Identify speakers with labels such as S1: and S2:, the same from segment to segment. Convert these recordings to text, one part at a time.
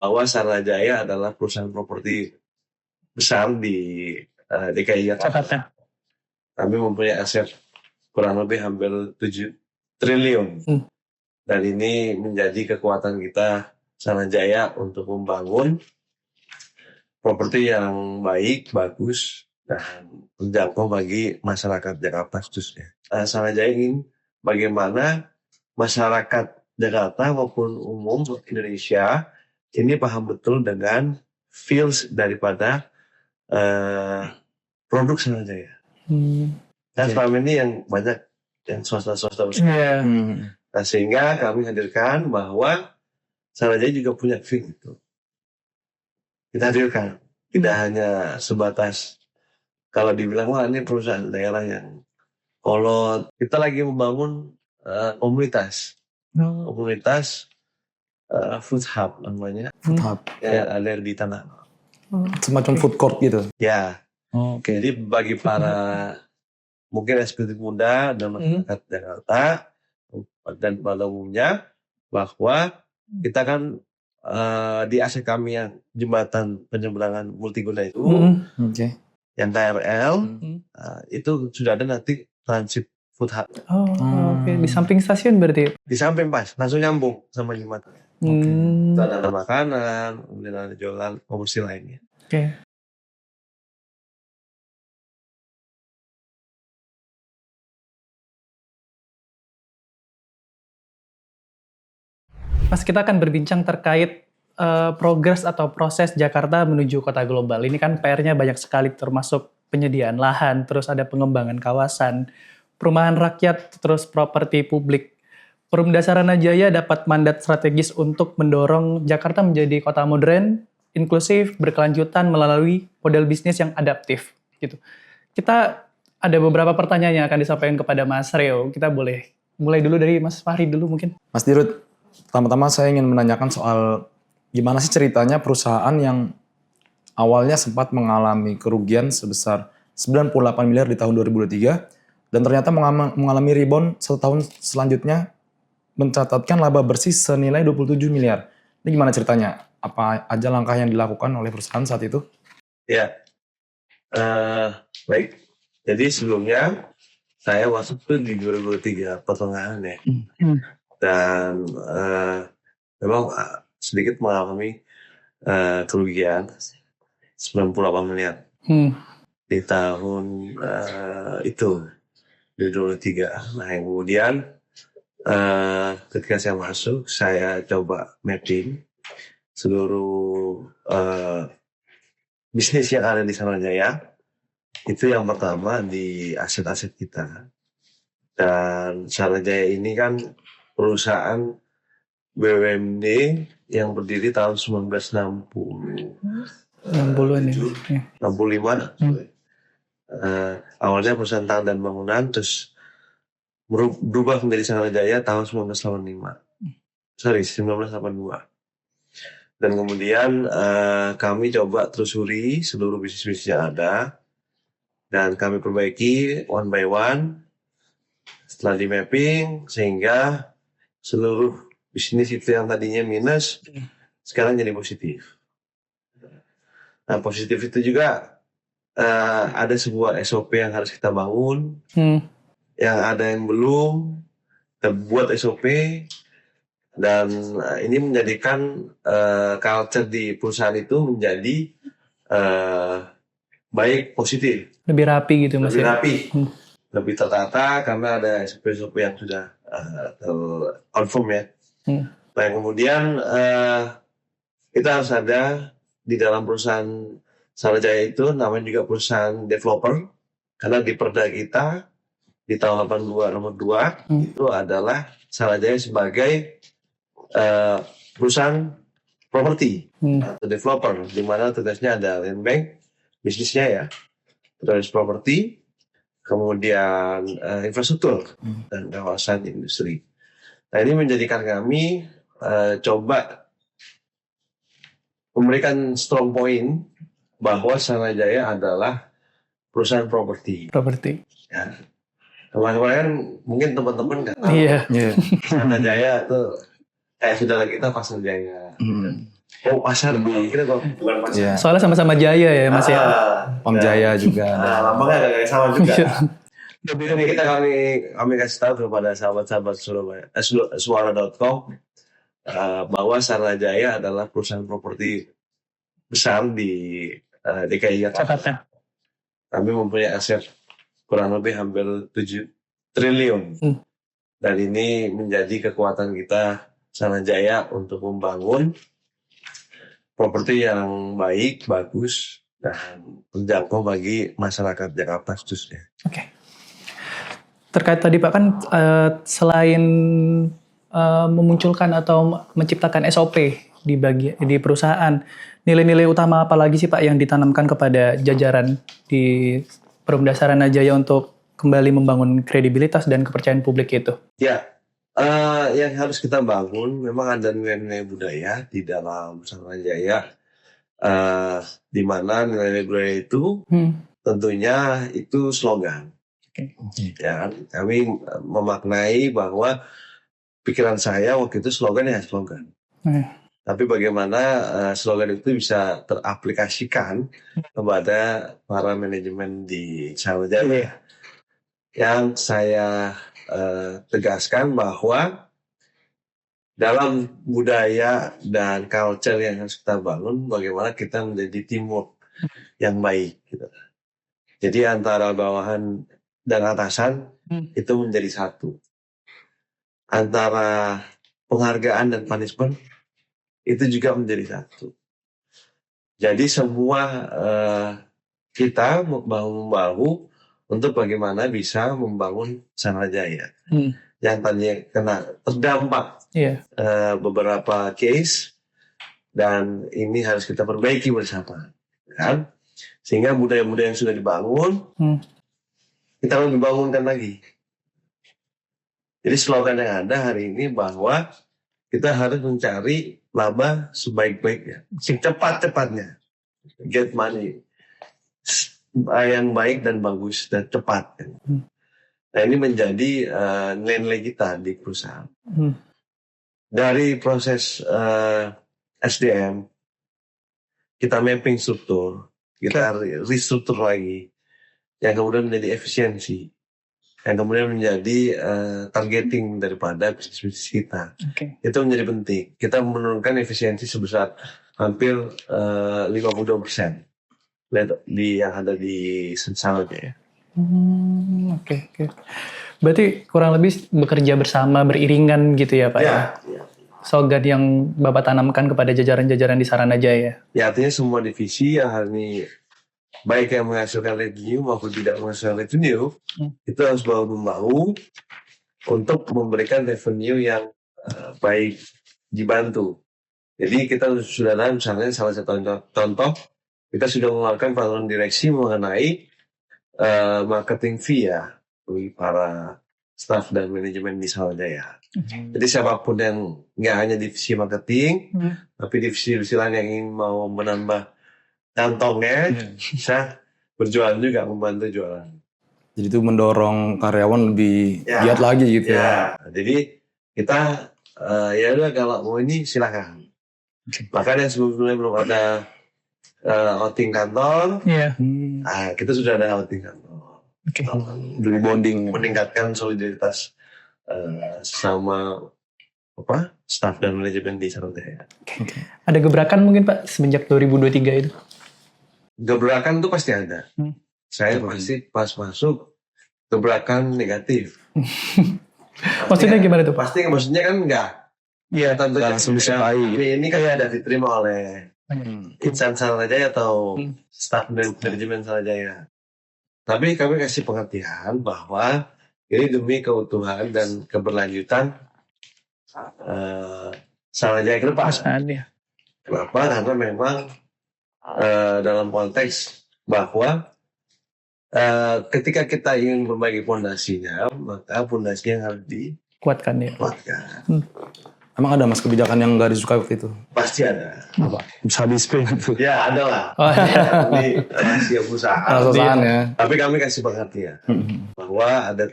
S1: bahwa Saranajaya adalah perusahaan properti besar di DKI Jakarta. Kami mempunyai aset kurang lebih hampir 7 triliun. Dan ini menjadi kekuatan kita Saranajaya untuk membangun properti yang baik, bagus, dan terjangkau bagi masyarakat Jakarta khususnya. Saranajaya ingin bagaimana masyarakat Jakarta maupun umum Indonesia ini paham betul dengan feels daripada produk Saranajaya. Dan selama ini yang banyak yang swasta-swasta besar. Nah, sehingga kami hadirkan bahwa Saranajaya juga punya feel itu. Kita hadirkan. Tidak hanya sebatas kalau dibilang wah ini perusahaan daerah yang kolot. Kita lagi membangun komunitas. Komunitas food hub namanya.
S2: Food hub.
S1: Ya, ada di tanah.
S2: Semacam food court gitu.
S1: Ya. Jadi bagi para mungkin eksekutif muda dan masyarakat Jakarta dan pada umumnya bahwa kita kan di aset kami yang jembatan penyeberangan multiguna itu yang KRL itu sudah ada nanti transit food hub.
S3: Di samping stasiun berarti?
S1: Di samping pas, langsung nyambung sama jembatan. Itu ada makanan, kemudian ada jualan komersil lainnya.
S3: Mas, kita akan berbincang terkait progres atau proses Jakarta menuju kota global. Ini kan PR-nya banyak sekali, termasuk penyediaan lahan, terus ada pengembangan kawasan, perumahan rakyat, terus properti publik. Perumda Saranajaya dapat mandat strategis untuk mendorong Jakarta menjadi kota modern, inklusif, berkelanjutan melalui model bisnis yang adaptif. Gitu. Kita ada beberapa pertanyaan yang akan disampaikan kepada Mas Reo. Kita boleh mulai dulu dari Mas Fahri dulu mungkin.
S2: Mas Dirut, pertama-tama saya ingin menanyakan soal gimana sih ceritanya perusahaan yang awalnya sempat mengalami kerugian sebesar 98 miliar di tahun 2023 dan ternyata mengalami rebound 1 tahun selanjutnya mencatatkan laba bersih senilai 27 miliar. Ini gimana ceritanya? Apa aja langkah yang dilakukan oleh perusahaan saat itu?
S1: Ya, baik. Jadi sebelumnya saya waktu itu di 2023 pertengahan ya. Dan memang sedikit mengalami kerugian 98 miliar di tahun itu di 2023. Nah yang kemudian ketika saya masuk saya coba mapping seluruh bisnis yang ada di Saranajaya. Itu yang pertama di aset-aset kita. Dan Saranajaya ini kan perusahaan BUMD yang berdiri tahun 1960.
S3: 60-an ya.
S1: 65. Awalnya perusahaan tanah dan bangunan, terus berubah menjadi Saranajaya tahun 1982. Dan kemudian kami coba telusuri seluruh bisnis-bisnis yang ada. Dan kami perbaiki one by one setelah di mapping sehingga seluruh bisnis itu yang tadinya minus sekarang jadi positif. Nah positif itu juga ada sebuah SOP yang harus kita bangun, yang ada yang belum kita buat SOP dan ini menjadikan culture di perusahaan itu menjadi baik positif.
S3: Lebih rapi gitu Mas.
S1: Lebih rapi. Lebih tertata karena ada SOP yang sudah confirm ya. Nah kemudian kita harus ada di dalam perusahaan Saranajaya itu namanya juga perusahaan developer karena di perda kita di tahun 82 nomor 2 itu adalah Saranajaya sebagai perusahaan properti atau developer di mana tugasnya ada land bank bisnisnya ya terus properti kemudian infrastruktur dan kawasan industri. Nah ini menjadikan kami coba memberikan strong point bahwa Saranajaya adalah perusahaan properti. Ya. Kemarin mungkin teman-teman nggak tahu.
S3: Iya.
S1: Saranajaya itu kayak saudara kita Pasar Jaya. Oh pasar, kira kok bukan pasar.
S2: Iya.
S3: Soalnya sama-sama Jaya ya Mas ya.
S2: Pam Jaya juga.
S1: Lambangnya agak sama juga.
S3: Iya.
S1: Ini kami kasih tahu kepada sahabat-sahabat Surabaya, suara.com bahwa Saranajaya adalah perusahaan properti besar di DKI Jakarta.
S3: Jakarta.
S1: Kami mempunyai aset kurang lebih hampir 7 triliun. Dan ini menjadi kekuatan kita Saranajaya untuk membangun properti yang baik, bagus, dan terjangkau bagi masyarakat Jakarta khususnya.
S3: Oke. Terkait tadi Pak kan selain memunculkan atau menciptakan SOP di perusahaan, nilai-nilai utama apa lagi sih Pak yang ditanamkan kepada jajaran di Perumda Saranajaya untuk kembali membangun kredibilitas dan kepercayaan publik itu?
S1: Ya, yang harus kita bangun memang ada nilai-nilai budaya di dalam Saranajaya, di mana nilai-nilai budaya itu tentunya itu slogan. Ya, kami memaknai bahwa pikiran saya waktu itu slogan ya slogan. Tapi bagaimana slogan itu bisa teraplikasikan kepada para manajemen di Saranajaya. Yang saya tegaskan bahwa dalam budaya dan culture yang harus kita bangun, bagaimana kita menjadi teamwork yang baik. Gitu. Jadi antara bawahan dan atasan itu menjadi satu. Antara penghargaan dan punishment itu juga menjadi satu. Jadi semua kita bahu-membahu untuk bagaimana bisa membangun Saranajaya. Yang tadinya kena terdampak beberapa case, dan ini harus kita perbaiki bersama, kan? Sehingga budaya-budaya yang sudah dibangun kita lebih bangunkan lagi. Jadi slogan yang ada hari ini bahwa kita harus mencari laba sebaik-baiknya, secepat-cepatnya, get money yang baik dan bagus dan cepat. Nah ini menjadi nilai-nilai kita di perusahaan. Dari proses SDM, kita mapping struktur, kita restruktur lagi, yang kemudian menjadi efisiensi, yang kemudian menjadi targeting daripada bisnis kita. Itu menjadi penting. Kita menurunkan efisiensi sebesar hampir 52%. Di yang ada di Saranajaya.
S3: Oke. Berarti kurang lebih bekerja bersama, beriringan gitu ya Pak?
S1: Ya.
S3: Slogan yang Bapak tanamkan kepada jajaran-jajaran di Saranajaya.
S1: Ya artinya semua divisi yang hari ini baik yang menghasilkan revenue maupun tidak menghasilkan revenue itu harus bahu-membahu untuk memberikan revenue yang baik, dibantu. Jadi kita sudah ada misalnya salah satu contoh, kita sudah mengeluarkan peraturan direksi mengenai marketing fee ya bagi para staf dan manajemen di Saranajaya. Jadi siapapun yang nggak hanya divisi marketing, tapi divisi-divisi lain yang ingin mau menambah kantongnya bisa berjualan juga, membantu jualan. Jadi
S2: itu mendorong karyawan lebih giat lagi gitu ya.
S1: Jadi kita ya udah kalau mau ini silakan. Bahkan yang sebelumnya belum ada outing kantor, kita sudah ada outing kantor.
S2: Dari bonding,
S1: meningkatkan solidaritas sama staf dan manajemen di Saranajaya.
S3: Ada gebrakan mungkin Pak semenjak 2023 itu?
S1: Gebrakan itu pasti ada. Saya pasti pas masuk gebrakan negatif.
S3: Maksudnya gimana tuh Pak?
S1: Pasti maksudnya kan enggak. Iya, tentunya ini kan sudah diterima oleh insan Saranajaya atau staf dan manajemen Saranajaya. Tapi kami kasih pengertian bahwa ini demi keutuhan dan keberlanjutan Saranajaya ke depan. Kenapa? Karena memang dalam konteks bahwa ketika kita ingin memperbaiki fondasinya, maka fondasinya harus dikuatkan.
S2: Emang ada mas kebijakan yang nggak disukai waktu itu?
S1: Pasti ada.
S2: Apa? Bisa di-spill itu?
S1: Ya ada lah. Ini rahasia perusahaan.
S2: Ya.
S1: Tapi kami kasih pengertian bahwa ada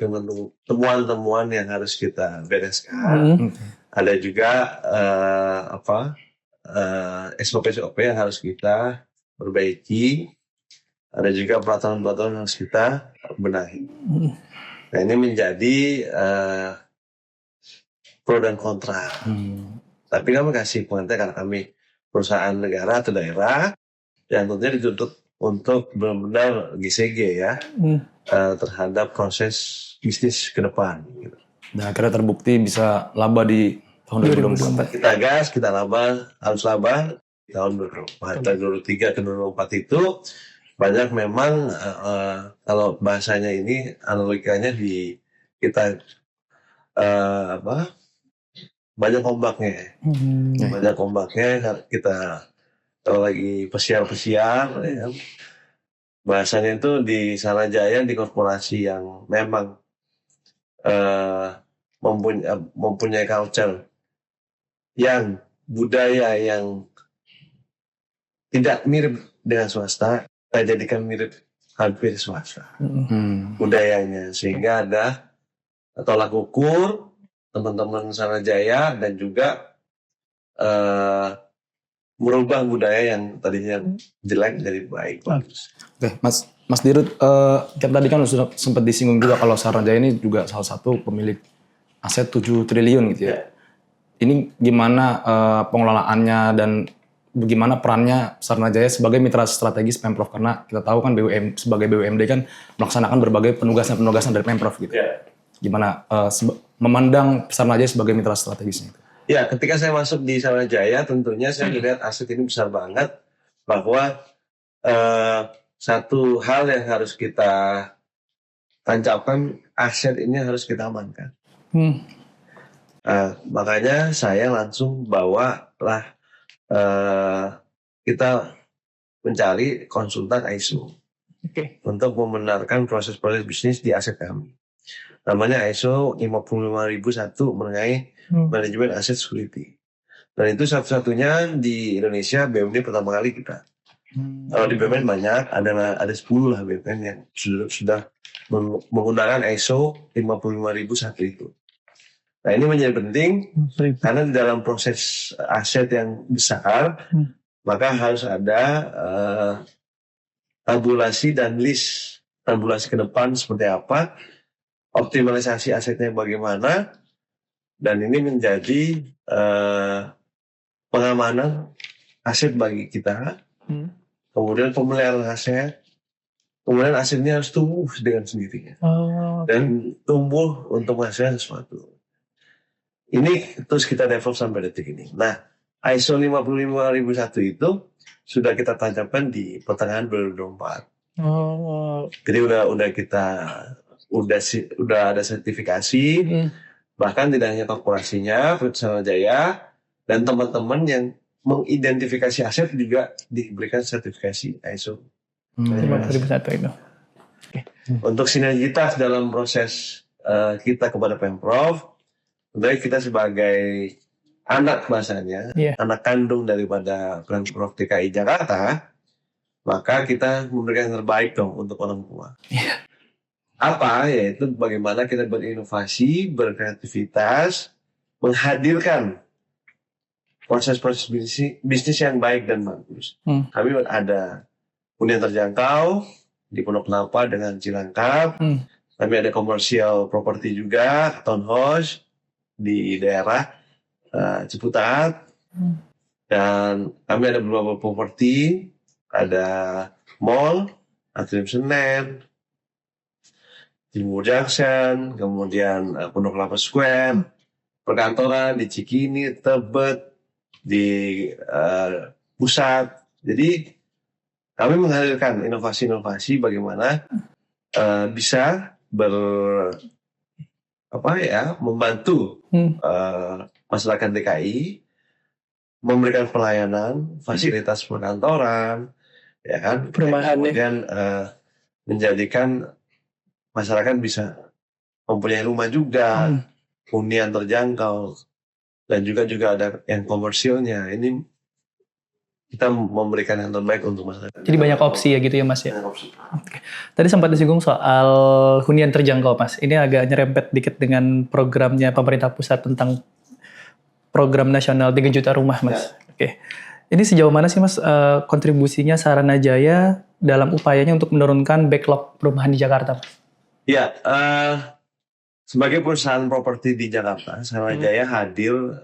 S1: temuan-temuan yang harus kita bereskan. Ada juga SOP-SOP yang harus kita perbaiki. Ada juga peraturan-peraturan yang harus kita benahi. Nah, ini menjadi pro dan kontra. Tapi kami kasih pengertian karena kami perusahaan negara atau daerah yang tentunya dituntut untuk benar-benar GCG ya terhadap proses bisnis ke depan. Gitu.
S2: Dan akhirnya terbukti bisa laba di tahun 2024.
S1: Kita gas, kita laba, harus laba di tahun 2024. Dari 2023 ke 2024 itu banyak memang kalau bahasanya ini analogikanya di kita banyak ombaknya. Banyak ombaknya kita kalau lagi pesiar-pesiar ya. Bahasanya itu di Sanajaya di korporasi yang memang mempunyai culture yang budaya yang tidak mirip dengan swasta, kita jadikan mirip hampir swasta budayanya, sehingga ada tolak ukur teman-teman Sanajaya dan juga merubah budaya yang tadinya jelek jadi baik.
S2: Oke, Mas Dirut, tadi kan sudah sempat disinggung juga kalau Sanajaya ini juga salah satu pemilik aset 7 triliun gitu ya. Ini gimana pengelolaannya dan bagaimana perannya Sanajaya sebagai mitra strategis Pemprov, karena kita tahu kan sebagai BUMD kan melaksanakan berbagai penugasan dari Pemprov gitu. Gimana memandang Sanajaya sebagai mitra strategisnya?
S1: Ya, ketika saya masuk di Sanajaya tentunya saya melihat aset ini besar banget, bahwa satu hal yang harus kita tancapkan, aset ini harus kita amankan. Makanya saya langsung bawalah kita mencari konsultan ISO untuk membenarkan proses-proses bisnis di aset kami. Namanya ISO 55001 mengenai manajemen aset security. Dan itu satu-satunya di Indonesia BUMD pertama kali kita. Kalau di BUMN banyak, ada 10 lah BUMN yang sudah menggunakan ISO 55001 itu. Nah, ini menjadi penting karena di dalam proses aset yang besar, maka harus ada tabulasi dan list tabulasi ke depan seperti apa, optimalisasi asetnya bagaimana, dan ini menjadi pengamanan aset bagi kita. Kemudian pemeliharaan aset, kemudian asetnya harus tumbuh dengan sendirinya dan tumbuh untuk menghasilkan sesuatu. Ini terus kita develop sampai detik ini. Nah, ISO 55001 itu sudah kita tancapkan di pertengahan 2024. Jadi udah ada sertifikasi. Bahkan tidak hanya korporasinya, Sanajaya dan teman-teman yang mengidentifikasi aset juga diberikan sertifikasi ISO
S3: 55001 itu.
S1: Untuk sinergitas dalam proses kita kepada Pemprov, tentunya kita sebagai anak bahasanya, anak kandung daripada Pemprov DKI Jakarta, maka kita memberikan yang terbaik dong untuk orang tua. Apa? Yaitu bagaimana kita berinovasi, berkreativitas, menghadirkan proses-proses bisnis yang baik dan bagus. Kami ada hunian terjangkau di Pondok Kelapa dengan Cilangkap. Kami ada commercial property juga, townhouse di daerah Ciputat. Dan kami ada beberapa properti, ada mall, Atrium Senen, Timur Junction, kemudian Pondok Kelapa Square, perkantoran di Cikini, Tebet, di pusat. Jadi kami menghadirkan inovasi-inovasi bagaimana bisa membantu masyarakat DKI, memberikan pelayanan, fasilitas perkantoran, ya kan, kemudian menjadikan masyarakat bisa mempunyai rumah juga, hunian terjangkau, dan juga ada yang komersilnya. Ini kita memberikan yang terbaik untuk masyarakat.
S3: Jadi banyak opsi ya gitu ya Mas ya. Tadi sempat disinggung soal hunian terjangkau Mas. Ini agak nyerempet dikit dengan programnya pemerintah pusat tentang program nasional 3 juta rumah Mas. Oke. Ini sejauh mana sih Mas kontribusinya Saranajaya dalam upayanya untuk menurunkan backlog perumahan di Jakarta, Mas?
S1: Ya, sebagai perusahaan properti di Jakarta, Saranajaya hadir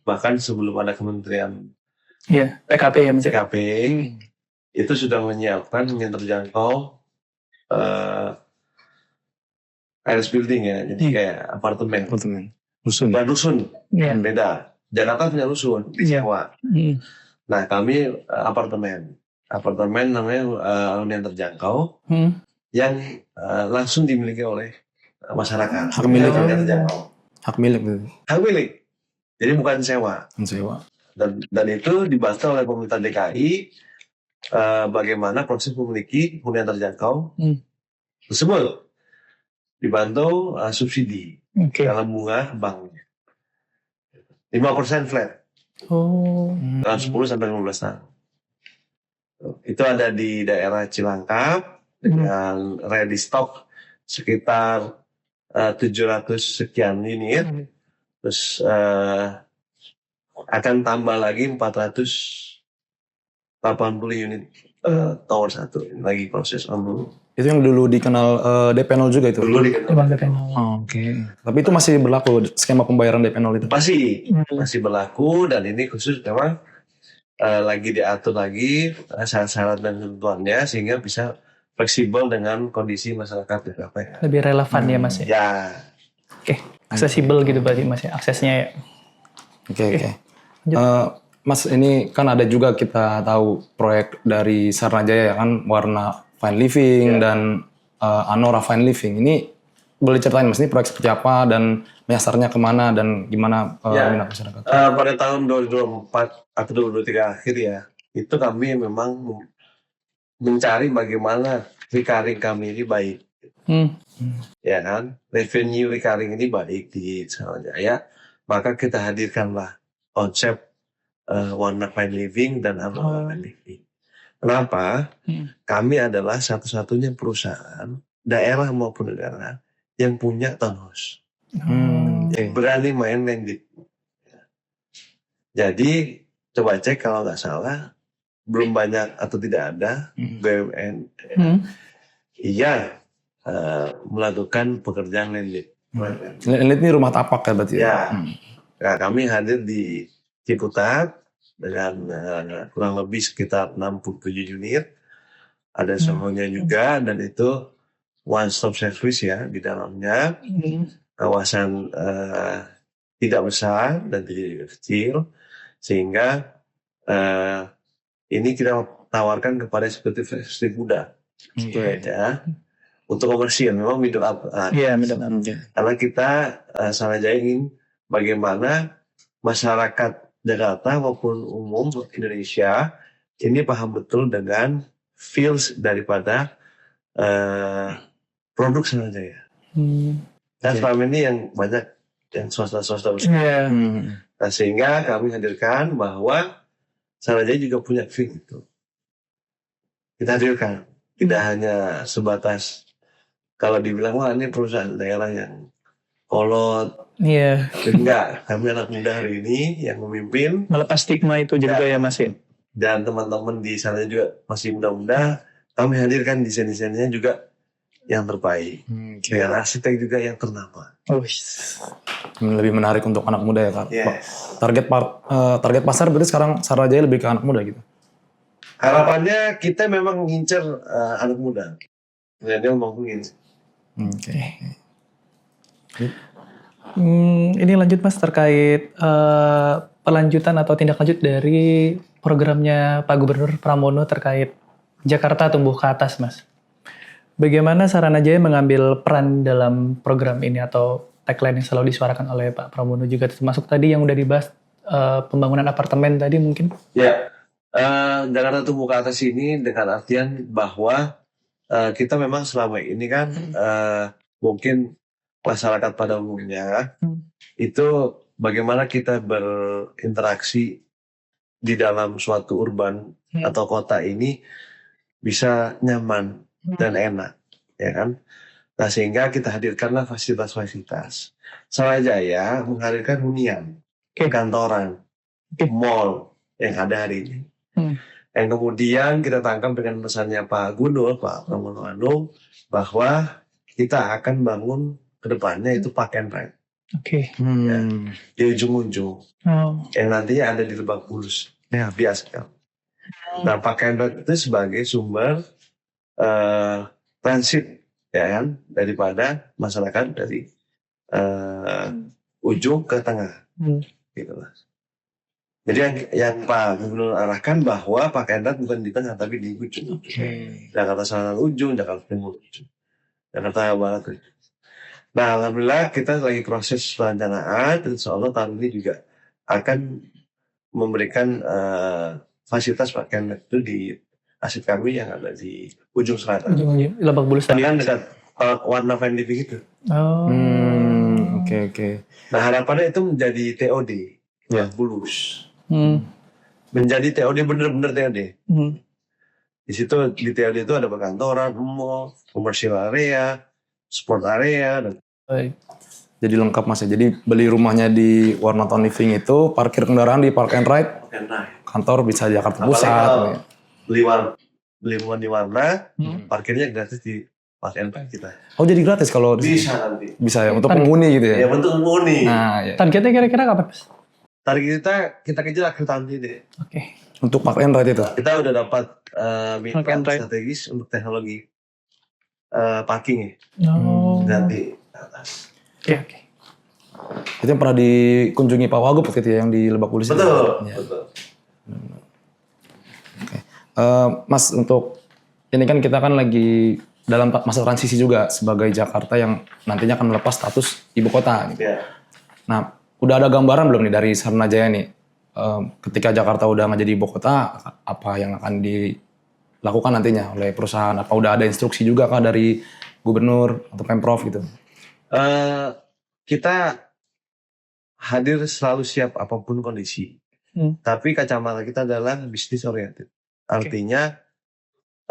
S1: bahkan sebelum ada Kementerian
S3: Iya, PKP ya Mas.
S1: PKP, itu sudah menyiapkan yang terjangkau terrace building ya, jadi kayak apartemen.
S2: Rusun.
S1: Dan rusun,
S3: Iya.
S1: beda. Jakarta punya rusun, disewa. Nah, kami apartemen. Apartemen namanya hunian terjangkau yang langsung dimiliki oleh masyarakat.
S2: Hak milik.
S1: Hunian terjangkau.
S2: Hak milik gitu.
S1: Hak milik. Jadi bukan sewa.
S2: Sewa.
S1: Dan itu dibantu oleh pemerintah DKI bagaimana proses memiliki hunian terjangkau tersebut. Dibantu subsidi dalam bunga banknya. 5% flat. Dalam 10 sampai 15 tahun. Itu ada di daerah Cilangkap dengan ready stock sekitar 700 sekian unit. Terus akan tambah lagi 480 unit tower 1 lagi proses on.
S2: Itu yang dulu dikenal DP0 juga itu?
S1: Dulu dikenal DP0.
S2: Oke. Tapi itu masih berlaku skema pembayaran DP0 itu?
S1: Masih berlaku, dan ini khusus memang lagi diatur lagi syarat-syarat dan ketentuannya sehingga bisa fleksibel dengan kondisi masyarakat di PKP.
S3: Lebih relevan ya Mas ya?
S1: Ya.
S3: Oke, aksesibel gitu berarti Mas ya, aksesnya ya.
S2: Oke. Mas, ini kan ada juga kita tahu proyek dari Saranajaya ya kan, Warna Fine Living dan Anora Fine Living. Ini boleh ceritain Mas, ini proyek seperti apa dan menyasarnya kemana dan gimana minat masyarakat?
S1: Pada tahun 2024 atau 2023 akhir ya, itu kami memang mencari bagaimana recurring kami ini baik. Ya kan, revenue recurring ini baik di Saranajaya, maka kita hadirkanlah konsep Warna Fine Living dan Anora Fine Living. Kenapa? Kami adalah satu-satunya perusahaan daerah maupun negara yang punya townhouse, yang berani main landed. Jadi coba cek kalau nggak salah, belum banyak atau tidak ada BUMN melakukan pekerjaan landed.
S2: Landed ini rumah tapak ya berarti?
S1: Ya. Nah, kami hadir di Ciputat dengan kurang lebih sekitar 67 unit. Ada sohonya juga, dan itu one stop service ya di dalamnya. Kawasan tidak besar dan tidak kecil, sehingga ini kita tawarkan kepada eksekutif muda. Ya. Untuk komersial memang middle up. Karena kita Saranajaya ingin bagaimana masyarakat Jakarta maupun umum Indonesia ini paham betul dengan feels daripada produk Saranajaya. Dan selama ini yang banyak yang swasta-swasta besar. Nah, sehingga kami hadirkan bahwa Saranajaya juga punya feel itu. Kita hadirkan, tidak hanya sebatas kalau dibilang wah ini perusahaan daerah yang kolot. Enggak, kami anak muda hari ini yang memimpin.
S3: Melepas stigma itu juga ya Mas ya.
S1: Dan teman-teman di sana juga masih muda-muda. Kami hadirkan desain-desainnya juga yang terbaik. Dan arsitek juga yang ternama.
S2: Lebih menarik untuk anak muda ya Kak.
S1: Yes.
S2: Target pasar berarti sekarang Saranajaya lebih ke anak muda gitu?
S1: Harapannya kita memang ngincer anak muda. Milenial maupun ngincer.
S3: Ini lanjut Mas terkait pelanjutan atau tindak lanjut dari programnya Pak Gubernur Pramono terkait Jakarta tumbuh ke atas Mas. Bagaimana Saranajaya mengambil peran dalam program ini atau tagline yang selalu disuarakan oleh Pak Pramono juga, termasuk tadi yang udah dibahas pembangunan apartemen tadi mungkin?
S1: Ya, Jakarta tumbuh ke atas ini dengan artian bahwa kita memang selama ini kan mungkin masyarakat pada umumnya itu bagaimana kita berinteraksi di dalam suatu urban atau kota ini bisa nyaman dan enak, ya kan? Nah, sehingga kita hadirkanlah fasilitas-fasilitas. Saranajaya menghadirkan hunian, kantoran, mall, yang ada hari ini.
S3: Hmm.
S1: Yang kemudian kita tangkap dengan pesannya Pak Gubernur, Pak Pramono Anung, bahwa kita akan bangun ke depannya itu Park and Ride
S3: Oke.
S1: di ujung-ujung
S3: Oh.
S1: yang nantinya ada di Lebak Bulus. Ya, biasa kan. Nah, Park and Ride itu sebagai sumber transit ya kan daripada masyarakat dari ujung ke tengah. Gitu lah. Jadi yang Pak Gubernur arahkan bahwa Park and Ride bukan di tengah tapi di ujung. Jakarta Selatan ujung, Jakarta Timur ujung, Jakarta Barat ujung. Nah, alhamdulillah kita lagi proses perencanaan. Insya Allah tahun ini juga akan memberikan fasilitas Park and Ride itu di aset kami yang ada di ujung selatan.
S3: Lebak Bulus tadi.
S1: Kan dekat warna Van Living itu.
S3: Oh.
S2: Oke.
S1: Nah, harapannya itu menjadi TOD, Lebak Bulus. Menjadi TOD bener-bener TOD. Di situ di TOD itu ada perkantoran, mall, commercial area, sport area, dan
S3: Baik.
S2: Jadi lengkap Mas ya. Jadi beli rumahnya di Warna Town Living itu, parkir kendaraan di Park and Ride, kantor bisa di Jakarta Pusat.
S1: Beli rumah di Warna, parkirnya gratis di Park and Ride kita.
S2: Oh jadi gratis kalau di
S1: Bisa nanti.
S2: Bisa ya, untuk penghuni gitu ya?
S1: Ya, untuk penghuni.
S2: Nah, ya.
S3: Targetnya kira-kira kapan?
S1: Target kita kejar akhir tahun ini deh.
S3: Oke.
S2: Untuk Park and Ride itu?
S1: Kita udah dapat mitra
S3: Park and Ride.
S1: strategis untuk teknologi parking
S3: Oh.
S1: nanti atas.
S3: Oke.
S2: Itu yang pernah dikunjungi Pak Wagub gitu ya, yang di Lebak Bulus.
S1: Betul.
S2: Ya.
S1: Betul.
S2: Mas, untuk ini kan kita kan lagi dalam masa transisi juga sebagai Jakarta yang nantinya akan melepas status ibu kota. Gitu.
S1: Ya.
S2: Nah, udah ada gambaran belum nih dari Saranajaya nih, ketika Jakarta udah nggak jadi ibu kota, apa yang akan dilakukan nantinya oleh perusahaan? Apa udah ada instruksi juga kah dari gubernur atau pemprov gitu?
S1: Kita hadir selalu siap apapun kondisi. Tapi kacamata kita adalah bisnis oriented. Artinya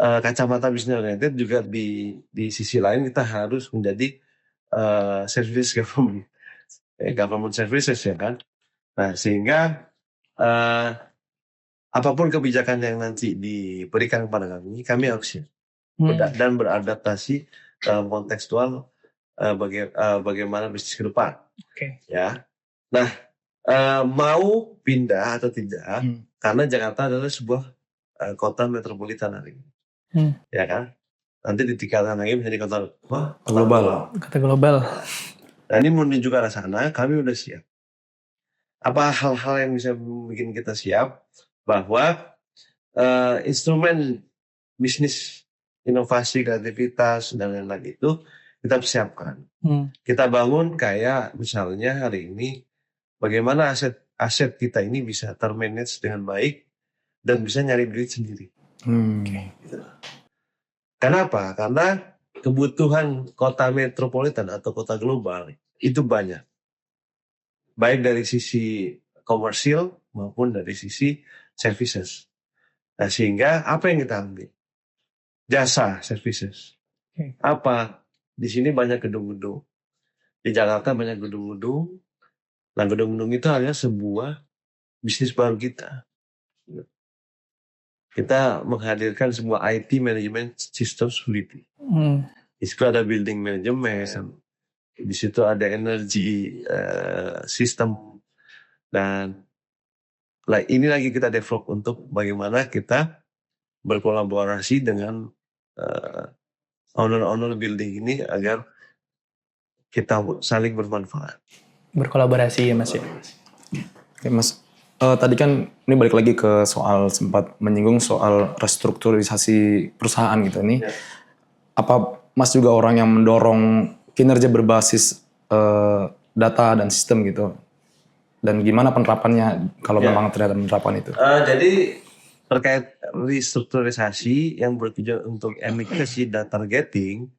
S1: kacamata bisnis oriented juga di sisi lain kita harus menjadi service government services ya kan. Nah sehingga apapun kebijakan yang nanti diberikan kepada kami harus siap dan beradaptasi dalam kontekstual bagaimana bisnis ke depan.
S3: Oke.
S1: Ya. Nah, mau pindah atau tidak, karena Jakarta adalah sebuah kota metropolitan hari ini. Ya kan? Nanti ditingkatkan lagi menjadi kota
S2: Global.
S3: Kata global.
S1: Nah, ini menuju ke arah sana, kami udah siap. Apa hal-hal yang bisa bikin kita siap? Bahwa instrumen bisnis, inovasi, kreativitas, dan lain-lain itu kita persiapkan. Kita bangun kayak misalnya hari ini bagaimana aset kita ini bisa termanage dengan baik dan bisa nyari duit sendiri. Gitu. Kenapa? Karena kebutuhan kota metropolitan atau kota global itu banyak. Baik dari sisi komersil maupun dari sisi services. Nah, sehingga apa yang kita ambil? Jasa services. Apa? Di sini banyak gedung-gedung. Di Jakarta banyak gedung-gedung. Nah, gedung-gedung itu hanya sebuah bisnis baru kita. Kita menghadirkan sebuah IT Management System Solution. Di situ ada building management. Di situ ada energy system. Dan ini lagi kita develop untuk bagaimana kita berkolaborasi dengan owner-owner building ini agar kita saling bermanfaat.
S3: Berkolaborasi ya Mas ya.
S2: Oke Mas, tadi kan ini balik lagi ke soal sempat menyinggung soal restrukturisasi perusahaan gitu nih. Ya. Apa Mas juga orang yang mendorong kinerja berbasis data dan sistem gitu? Dan gimana penerapannya kalau memang ternyata penerapan itu?
S1: Jadi terkait restrukturisasi yang bertujuan untuk efektivitas dan targeting,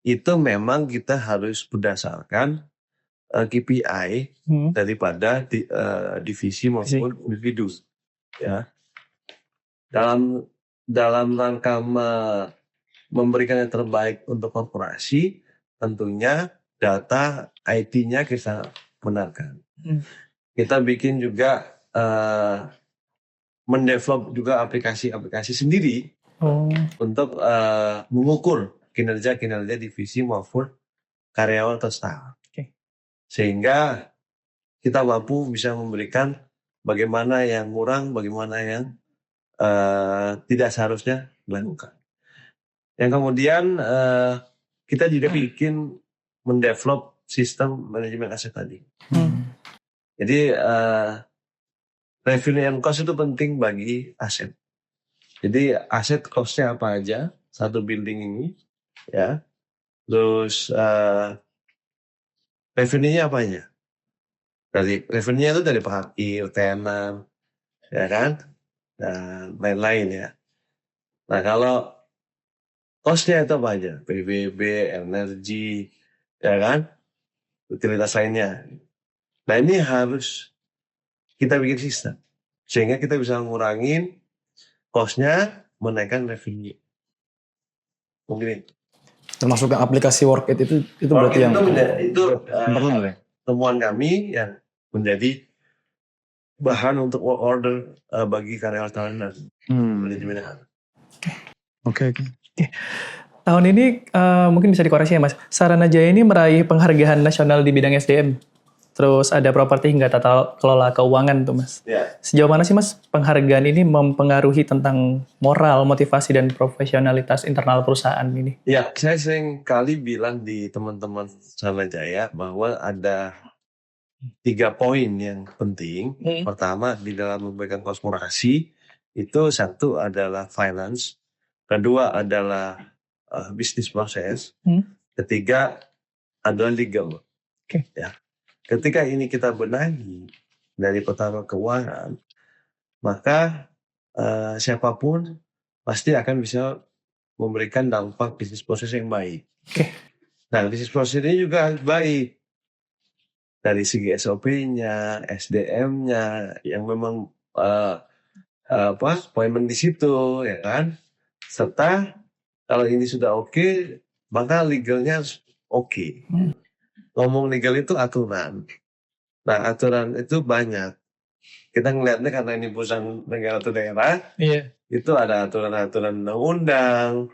S1: itu memang kita harus berdasarkan KPI daripada divisi maupun individu, ya. Dalam rangka memberikan yang terbaik untuk korporasi, tentunya data IT-nya kita benarkan. Kita bikin juga mendevelop juga aplikasi-aplikasi sendiri
S3: Oh,
S1: untuk mengukur kinerja divisi maupun karyawan atau staff.
S3: Oke.
S1: Sehingga kita mampu bisa memberikan bagaimana yang kurang, bagaimana yang tidak seharusnya dilakukan. Yang kemudian kita juga bikin mendevelop sistem manajemen aset tadi. Jadi revenue and cost itu penting bagi aset. Jadi aset cost-nya apa aja satu building ini, ya. Terus revenue-nya apa aja? Dari revenue-nya itu dari parkir, tenan, ya kan, dan lain-lain ya. Nah kalau cost-nya itu apa aja? PBB, energi, ya kan, utilitas lainnya. Nah ini harus kita bikin sistem sehingga kita bisa ngurangin cost-nya, menaikkan revenue. Mungkin
S2: Termasuk yang aplikasi Workit itu berarti yang
S1: temuan kami yang menjadi bahan untuk work order bagi karyawan dan manajemen.
S2: Oke.
S3: tahun ini mungkin bisa dikoreksi ya Mas. Saranajaya ini meraih penghargaan nasional di bidang SDM. Terus ada properti hingga tata kelola keuangan tuh Mas.
S1: Ya.
S3: Sejauh mana sih Mas penghargaan ini mempengaruhi tentang moral, motivasi, dan profesionalitas internal perusahaan ini?
S1: Ya, saya sering kali bilang di teman-teman Saranajaya bahwa ada 3 poin yang penting. Pertama, di dalam memberikan korporasi itu satu adalah finance, kedua adalah bisnis proses, ketiga adalah legal.
S3: Oke.
S1: Ya. Ketika ini kita benahi dari pertama keuangan, maka siapapun pasti akan bisa memberikan dampak bisnis proses yang baik.
S3: Oke.
S1: Nah, bisnis proses ini juga harus baik dari segi SOP-nya, SDM-nya, yang memang appointment di situ, ya kan. Serta kalau ini sudah oke, maka legalnya harus oke. Ngomong legal itu aturan. Nah, aturan itu banyak. Kita ngelihatnya karena ini perusahaan negara atau daerah, itu ada aturan-aturan undang-undang,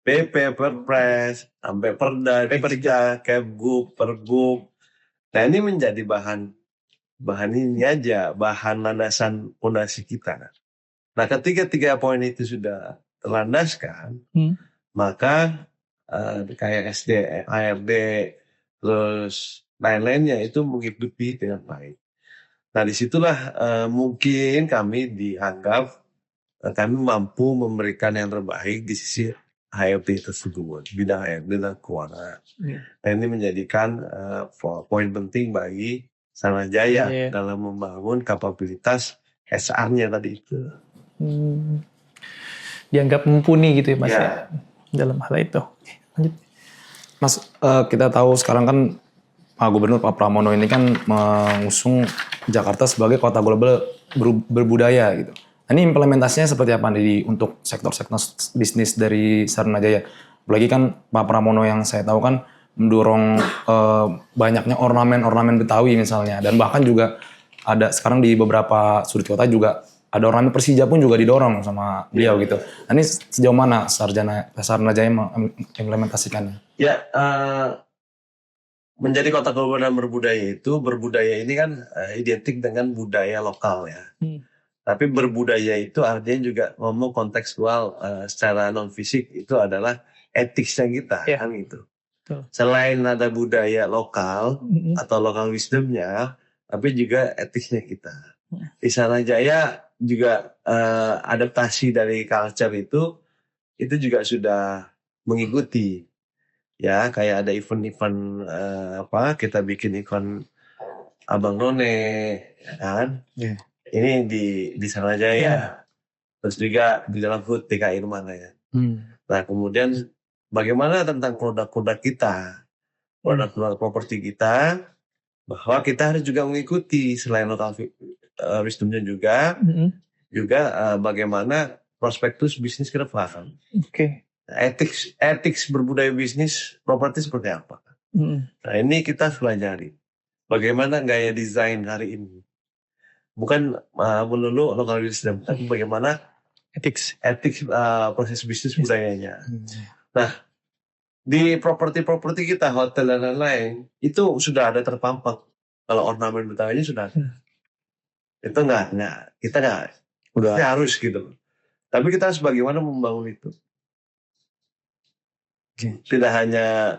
S1: PP, Perpres, sampai Perda, Perja, Kepgub, Pergub. Nah, ini menjadi bahan ini aja, bahan landasan fondasi kita. Nah, ketika 3 poin itu sudah terlandaskan, maka kayak SDM, ARD, terus lain-lainnya itu mengikuti dengan baik. Nah, disitulah mungkin kami dianggap kami mampu memberikan yang terbaik di sisi HRD tersebut, bidang HRD dan keuangan. Nah, ini menjadikan poin penting bagi Saranajaya dalam membangun kapabilitas HR-nya tadi itu.
S3: Dianggap mumpuni gitu ya Mas ya, dalam hal itu. Lanjut.
S2: Mas, kita tahu sekarang kan Pak Gubernur Pak Pramono ini kan mengusung Jakarta sebagai kota global berbudaya gitu. Ini implementasinya seperti apa nih untuk sektor-sektor bisnis dari Saranajaya? Apalagi kan Pak Pramono yang saya tahu kan mendorong banyaknya ornamen Betawi misalnya, dan bahkan juga ada sekarang di beberapa sudut kota juga ada ornamen Persija pun juga didorong sama beliau gitu. Nah, ini sejauh mana Saranajaya mengimplementasikannya?
S1: Ya, menjadi kota global dan berbudaya ini kan identik dengan budaya lokal ya. Tapi berbudaya itu artinya juga ngomong kontekstual secara non fisik, itu adalah etiknya kita kan gitu. Selain ada budaya lokal atau local wisdomnya, tapi juga etiknya kita. Di Saranajaya juga adaptasi dari culture itu juga sudah mengikuti. Ya, kayak ada event-event kita bikin event Abang None, ya kan? Ini di Saranajaya. Terus juga di dalam HUT DKI Rumah ya. Nah, kemudian bagaimana tentang produk-produk kita, produk-produk properti kita, bahwa kita harus juga mengikuti selain local wisdomnya juga bagaimana prospektus bisnis ke depan. Ethics berbudaya bisnis properti seperti apa? Nah, ini kita pelajari. Bagaimana gaya desain hari ini? bukan melulu local wisdom, tapi bagaimana
S3: Ethics.
S1: etik proses bisnis budayanya. Nah, di properti kita, hotel dan lain-lain, itu sudah ada terpampang. Kalau ornamen Betawinya sudah ada. Itu kita harus gitu. Tapi kita harus bagaimana membangun itu. Tidak hanya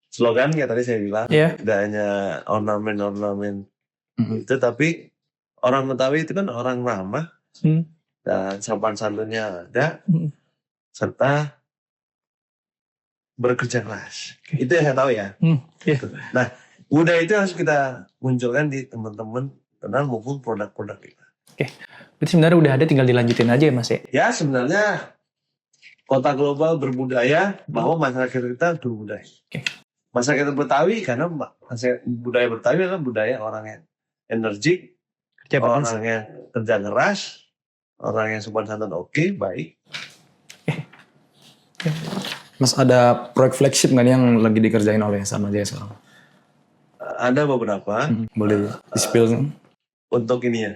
S1: slogan ya tadi saya bilang, tidak hanya ornamen itu, tapi orang Betawi itu kan orang ramah dan sopan santunnya ada, serta bekerja keras. Itu yang saya tahu ya. Nah, budaya itu harus kita munculkan di teman-teman tentang maupun produk-produk kita.
S3: Berarti sebenarnya udah ada, tinggal dilanjutin aja ya Mas ya?
S1: Ya sebenarnya kota global berbudaya, bahwa masyarakat kita berbudaya. Masyarakat Betawi, karena budaya Betawi adalah budaya orang yang energik, orang yang kerja keras, orang yang sopan santun baik.
S2: Mas, ada proyek flagship nggak nih yang lagi dikerjain oleh Saranajaya sekarang?
S1: Ada beberapa.
S2: Boleh di-spill
S1: untuk ini ya?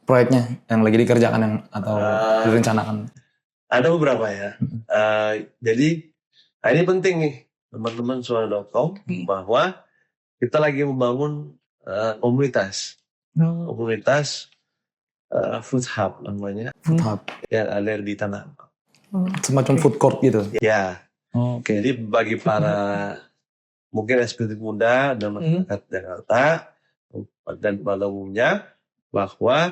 S2: Proyeknya yang lagi dikerjakan atau direncanakan?
S1: Ada beberapa ya. Jadi ini penting nih teman-teman suara.com, bahwa kita lagi membangun komunitas. Komunitas food hub namanya.
S2: Food hub.
S1: Yang ada di Tanah Abang.
S2: Semacam food court gitu?
S1: Ya. Jadi bagi para mungkin eksekutif muda dan masyarakat Jakarta dan pada umumnya, bahwa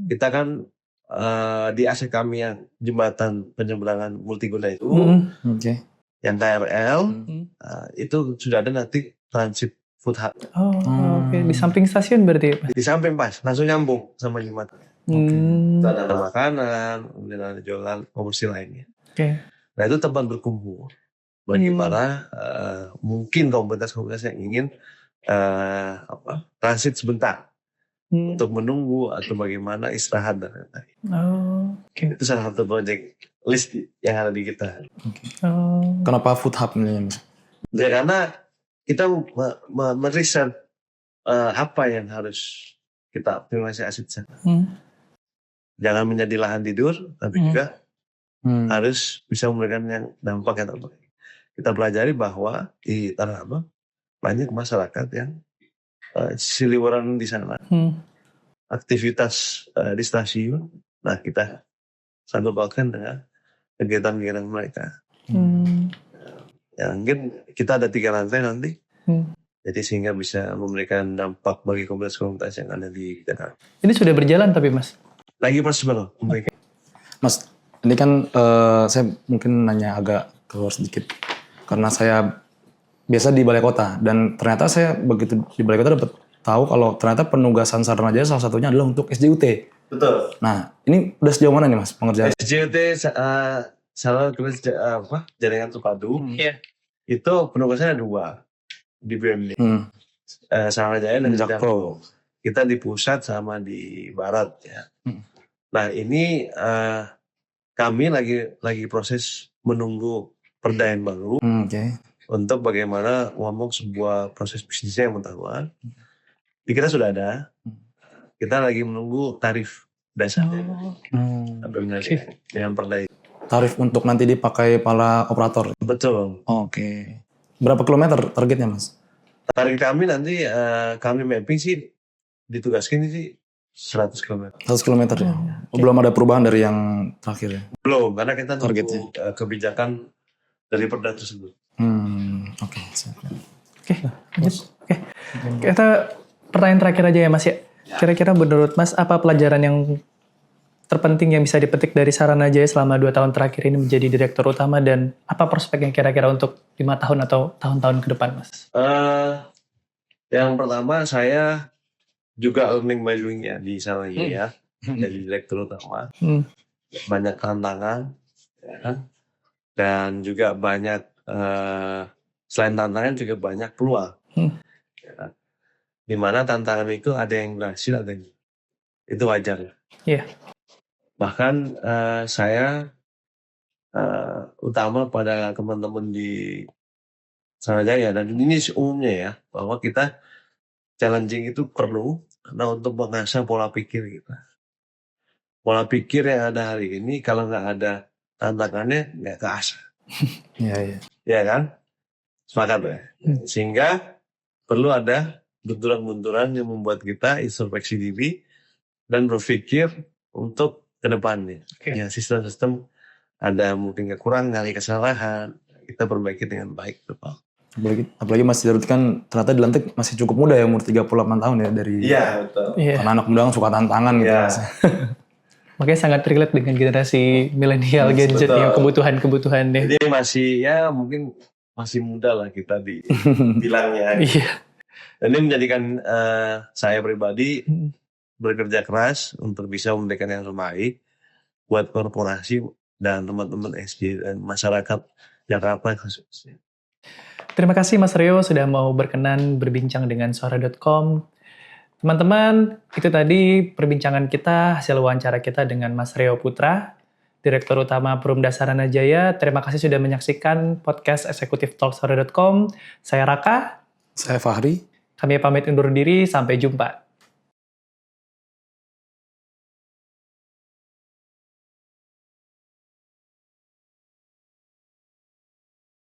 S1: kita kan di aset kami yang jembatan penyeberangan multiguna itu, yang KRL, itu sudah ada nanti transit food hub.
S3: Di samping stasiun berarti?
S1: Di samping pas, langsung nyambung sama jembatan. Itu ada makanan, kemudian ada jualan komersil lainnya. Nah itu tempat berkumpul bagi para mungkin komunitas-komunitas yang ingin transit sebentar. Untuk menunggu atau bagaimana istirahat dan lain-lain. Itu salah satu proyek list yang ada di kita.
S2: Kenapa food hub ini?
S1: Ya, karena kita meriset apa yang harus kita optimasi aset sana. Jangan menjadi lahan tidur, tapi juga harus bisa memberikan yang dampak yang terbaik. Kita pelajari bahwa di Tanah Abang banyak masyarakat yang siliweran di sana, aktivitas di stasiun. Nah kita sanggup bahkan dengan kegiatan-kegiatan mereka. Ya, mungkin kita ada 3 lantai nanti, jadi sehingga bisa memberikan dampak bagi komunitas-komunitas yang ada di Jakarta.
S3: Ini sudah berjalan tapi Mas?
S1: Lagi proses baru.
S2: Mas, ini kan saya mungkin nanya agak keluar sedikit, karena saya biasa di balai kota, dan ternyata saya begitu di balai kota dapat tahu kalau ternyata penugasan Saranajaya salah satunya adalah untuk SJUT.
S1: Betul.
S2: Nah, ini udah sejauh mana nih Mas pengerjaan?
S1: SJUT salah jaringan terpadu. Itu penugasannya 2 di BUMD. Saranajaya dan Jakpro. Kita di pusat sama di barat ya. Nah ini kami lagi proses menunggu perda yang baru. Untuk bagaimana ngomong sebuah proses bisnisnya yang pertama. Di kita sudah ada. Kita lagi menunggu tarif dasarnya. Dengan perda itu.
S2: Tarif untuk nanti dipakai para operator?
S1: Betul.
S2: Berapa kilometer targetnya Mas?
S1: Target kami nanti kami mapping sih ditugaskan sih 100 km.
S2: 100 km ya? Belum ada perubahan dari yang terakhir ya?
S1: Belum, karena kita nunggu kebijakan dari perda tersebut.
S3: Kita pertanyaan terakhir aja ya Mas ya. Kira-kira menurut Mas apa pelajaran yang terpenting yang bisa dipetik dari Saranajaya selama 2 tahun terakhir ini menjadi direktur utama, dan apa prospeknya kira-kira untuk 5 tahun atau tahun-tahun ke depan Mas?
S1: Yang pertama saya juga learning by doing ya di Saranajaya, jadi direktur utama. Banyak tantangan ya, dan juga banyak selain tantangan juga banyak peluang. Ya. Dimana tantangan itu ada yang berhasil, ada yang itu wajar. Bahkan saya utama pada teman-teman di Saranajaya, dan ini umumnya ya, bahwa kita challenging itu perlu, Nah, untuk mengasah pola pikir kita. Pola pikir yang ada hari ini kalau nggak ada tantangannya nggak keasah.
S2: Iya.
S1: Ya kan? Sepakat ya? Sehingga perlu ada benturan-benturan yang membuat kita introspeksi diri dan berpikir untuk ke depannya.
S3: Oke.
S1: Ya, sistem-sistem ada mungkin kekurangan, ada kesalahan, kita perbaiki dengan baik.
S2: Apalagi Mas Jarod kan ternyata dilantik masih cukup muda ya, umur 38 tahun ya dari
S1: Iya, betul.
S3: Iya.
S2: karena anak muda kan suka tantangan gitu.
S1: Iya.
S2: Mas.
S3: Makanya sangat relate dengan generasi milenial Gen Z
S1: Betul.
S3: yang kebutuhan-kebutuhan deh.
S1: Jadi masih ya mungkin masih muda lah kita bilangnya.
S3: Iya.
S1: Dan ini menjadikan saya pribadi bekerja keras untuk bisa memberikan yang terbaik buat korporasi dan teman-teman SJ dan masyarakat Jakarta khususnya.
S3: Terima kasih Mas Rio sudah mau berkenan berbincang dengan suara.com. Teman-teman, itu tadi perbincangan kita, hasil wawancara kita dengan Mas Rio Putra, Direktur Utama Perum Dasarana Jaya. Terima kasih sudah menyaksikan podcast Eksekutif Talk suara.com. Saya Raka.
S2: Saya Fahri.
S3: Kami pamit undur diri, sampai jumpa.